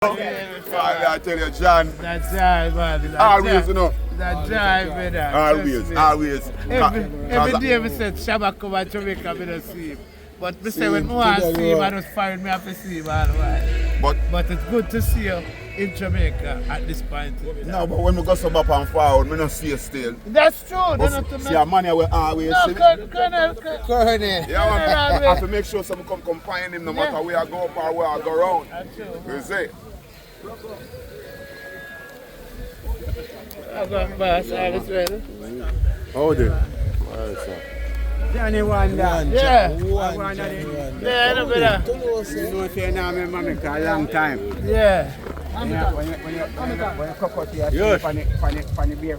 I tell you, John. That's right, man. Always, you know. That drive, man. Always. Every day I said Shabba come to Jamaica, I don't see him. But I say when I want to see him, I just find me have to see him all the while. But it's good to see you in Jamaica at this point. No, but when we go some up and forward, I don't see you still. That's true. See, a man will always see me. Colonel. Yeah, man. I have to make sure someone come find him no matter where I go up or where I go around. That's true. You see? I got boss, all is well. How do? Alright, sir. Johnny Wonder. Yeah. Yeah, no better. You know, say now, I remember me for a long time. Yeah. When you cook out your sleep on the beer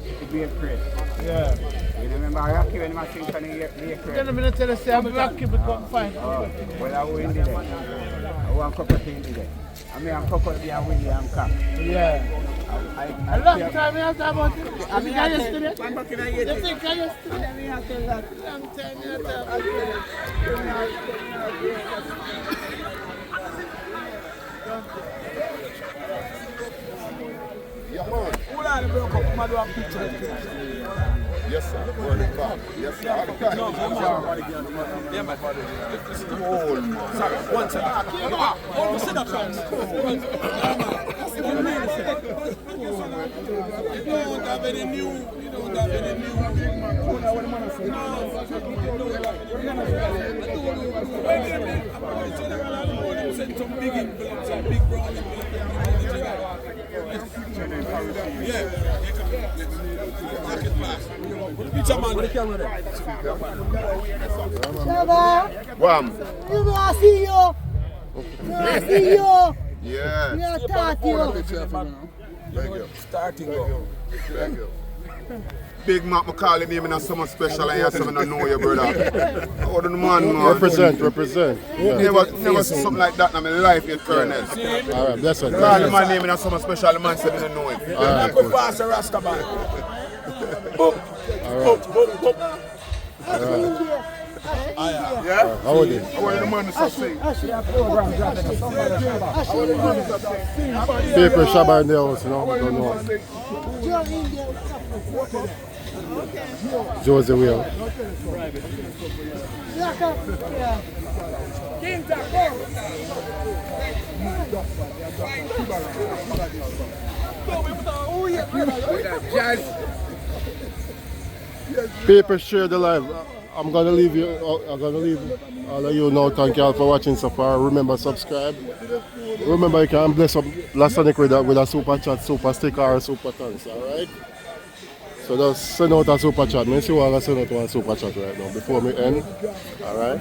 crate. Yeah. You remember Rocky when I sing on the beer crate? Then I'm going to tell you, say I'm Rocky, but come find. Well, I win today. I want cook out today. I mean, I'm cook out the William Cup. Yeah. A long time you have to about it. I mean, yesterday. You think I yesterday? Long time you have to about Yeah, man. Who are the broke up? Come and do a picture. Yes, sir. Word it back. Yes, sir. All the time. Yeah, man. Cold, man. Sorry, one second. All sit up, fans. You don't have any new. Send some big envelopes, some big brown envelopes. Yeah. Picture man with the camera there. Shabba, Wham. you know I see you. Yes. Me a talk to you. Thank you. Starting go. Thank you. Big Mac, I call your name and someone special and you have something I know you, brother. Oh, the man. Represent. Yeah. Never see something like that in my life yet, Colonel. Alright, bless it. Call my name and someone special, the man said I know him. Alright, Go pass the Rasta man. Boop. Boop. Yeah? how are they? How are the man to say? Paper Shabba in the house, you know. Don't know. Jose Will. Paper share the live. I'm gonna leave you. I'm gonna leave all of you now. Thank you all for watching so far. Remember, subscribe. Remember, you can bless up Lasonic with a super chat, super sticker, or super thanks. All right. So just send out a super chat. Let me see what I send out one super chat right now before we end. All right.